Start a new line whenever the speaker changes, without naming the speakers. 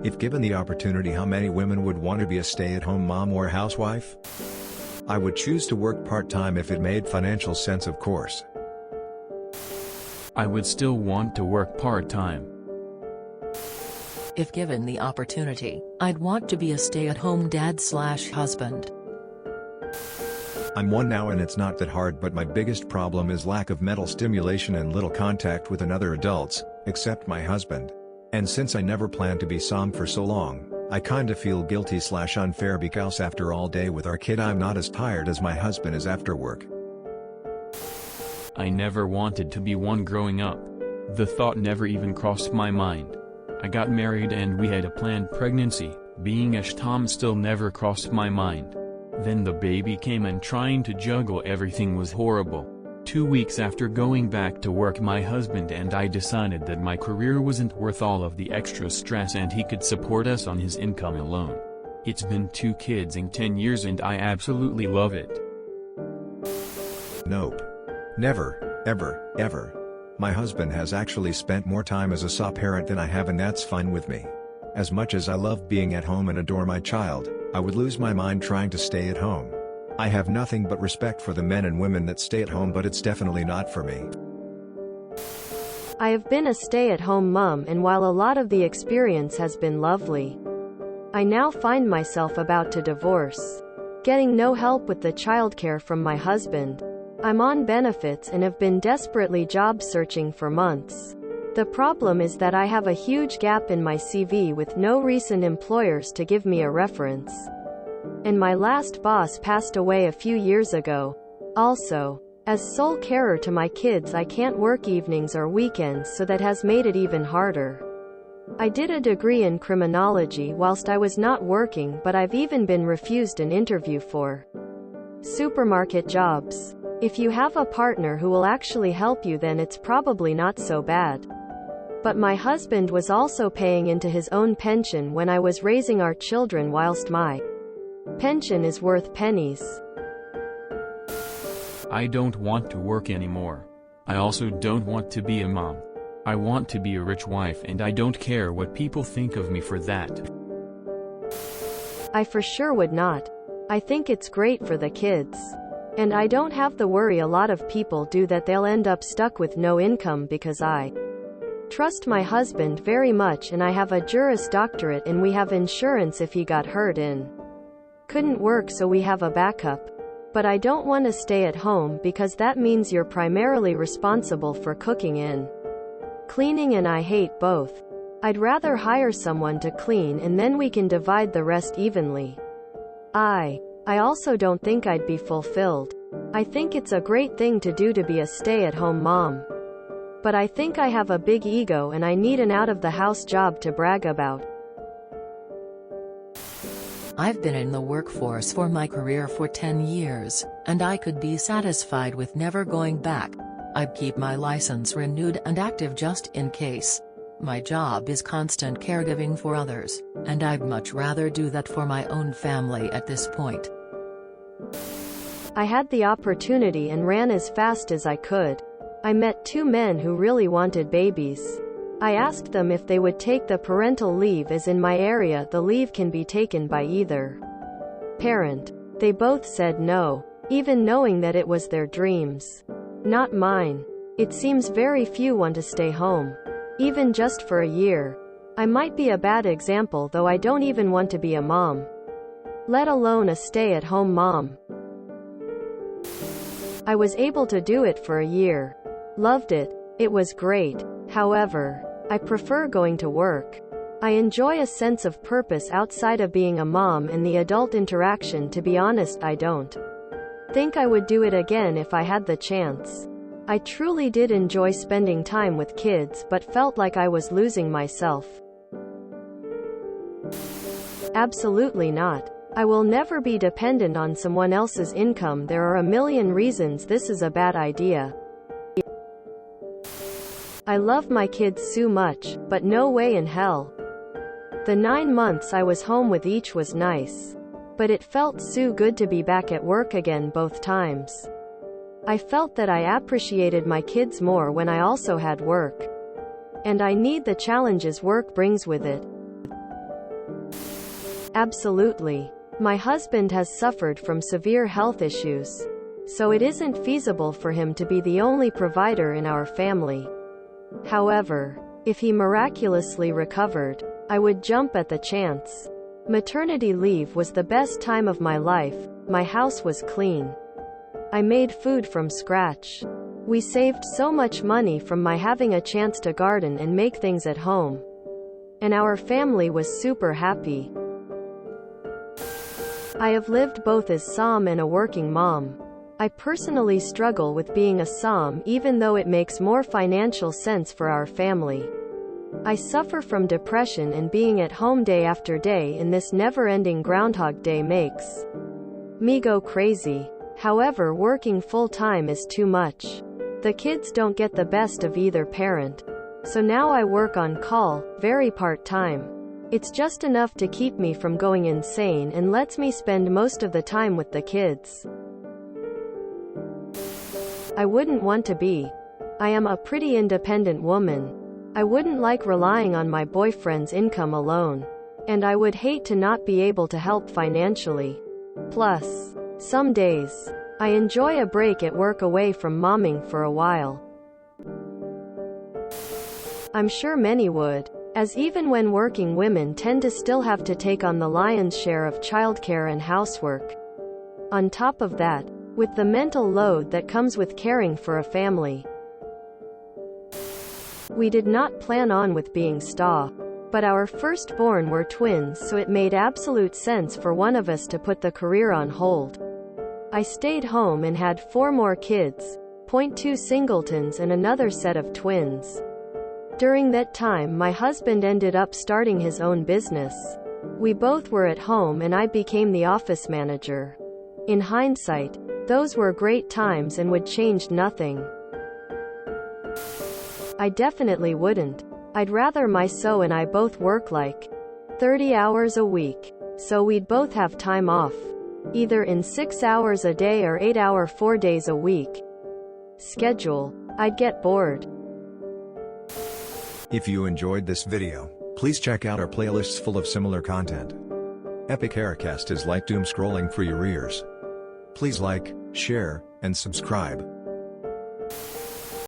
If given the opportunity, how many women would want to be a stay-at-home mom or housewife? I would choose to work part-time if it made financial sense, of course.
I would still want to work part-time.
If given the opportunity, I'd want to be a stay-at-home dad/husband.
I'm one now and it's not that hard, but my biggest problem is lack of mental stimulation and little contact with another adults, except my husband. And since I never planned to be SOM for so long, I kinda feel guilty/unfair because after all day with our kid I'm not as tired as my husband is after work.
I never wanted to be one growing up. The thought never even crossed my mind. I got married and we had a planned pregnancy. Being a STOM still never crossed my mind. Then the baby came and trying to juggle everything was horrible. 2 weeks after going back to work, my husband and I decided that my career wasn't worth all of the extra stress and he could support us on his income alone. It's been 2 kids in 10 years and I absolutely love it.
Nope. Never, ever, ever. My husband has actually spent more time as a SO parent than I have, and that's fine with me. As much as I love being at home and adore my child, I would lose my mind trying to stay at home. I have nothing but respect for the men and women that stay at home, but it's definitely not for me.
I have been a stay-at-home mom, and while a lot of the experience has been lovely, I now find myself about to divorce. Getting no help with the childcare from my husband. I'm on benefits and have been desperately job searching for months. The problem is that I have a huge gap in my CV with no recent employers to give me a reference. And my last boss passed away a few years ago. Also, as sole carer to my kids, I can't work evenings or weekends, so that has made it even harder. I did a degree in criminology whilst I was not working, but I've even been refused an interview for supermarket jobs. If you have a partner who will actually help you, then it's probably not so bad. But my husband was also paying into his own pension when I was raising our children, whilst my pension is worth pennies.
I don't want to work anymore. I also don't want to be a mom. I want to be a rich wife and I don't care what people think of me for that.
I for sure would not. I think it's great for the kids. And I don't have the worry a lot of people do that they'll end up stuck with no income, because I trust my husband very much and I have a Juris Doctorate and we have insurance if he got hurt and couldn't work, so we have a backup. But I don't want to stay at home because that means you're primarily responsible for cooking and cleaning, and I hate both. I'd rather hire someone to clean and then we can divide the rest evenly. I also don't think I'd be fulfilled. I think it's a great thing to do to be a stay-at-home mom. But I think I have a big ego and I need an out-of-the-house job to brag about.
I've been in the workforce for my career for 10 years, and I could be satisfied with never going back. I'd keep my license renewed and active just in case. My job is constant caregiving for others, and I'd much rather do that for my own family at this point.
I had the opportunity and ran as fast as I could. I met 2 men who really wanted babies. I asked them if they would take the parental leave, as in my area the leave can be taken by either parent. They both said no, even knowing that it was their dreams. Not mine. It seems very few want to stay home, even just for a year. I might be a bad example, though I don't even want to be a mom, let alone a stay-at-home mom. I was able to do it for a year. Loved it. It was great. However, I prefer going to work. I enjoy a sense of purpose outside of being a mom and the adult interaction. To be honest, I don't think I would do it again if I had the chance. I truly did enjoy spending time with kids, but felt like I was losing myself. Absolutely not. I will never be dependent on someone else's income. There are a million reasons this is a bad idea. I love my kids so much, but no way in hell. The 9 months I was home with each was nice, but it felt so good to be back at work again both times. I felt that I appreciated my kids more when I also had work. And I need the challenges work brings with it. Absolutely. My husband has suffered from severe health issues, so it isn't feasible for him to be the only provider in our family. However, if he miraculously recovered, I would jump at the chance. Maternity leave was the best time of my life. My house was clean. I made food from scratch. We saved so much money from my having a chance to garden and make things at home. And our family was super happy. I have lived both as SOM and a working mom. I personally struggle with being a SOM even though it makes more financial sense for our family. I suffer from depression, and being at home day after day in this never-ending Groundhog Day makes me go crazy. However, working full-time is too much. The kids don't get the best of either parent. So now I work on call, very part-time. It's just enough to keep me from going insane and lets me spend most of the time with the kids. I wouldn't want to be. I am a pretty independent woman. I wouldn't like relying on my boyfriend's income alone. And I would hate to not be able to help financially. Plus, some days, I enjoy a break at work away from momming for a while. I'm sure many would, as even when working women tend to still have to take on the lion's share of childcare and housework. On top of that, with the mental load that comes with caring for a family. We did not plan on with being STA, but our firstborn were twins, so it made absolute sense for one of us to put the career on hold. I stayed home and had 4 more kids, 2 singletons and another set of twins. During that time, my husband ended up starting his own business. We both were at home and I became the office manager. In hindsight, those were great times and would change nothing. I definitely wouldn't. I'd rather my so and I both work like 30 hours a week, so we'd both have time off, either in 6 hours a day or 8-hour 4 days a week schedule. I'd get bored.
If you enjoyed this video, please check out our playlists full of similar content. Epic Haircast is like doom scrolling for your ears. Please like, share, and subscribe.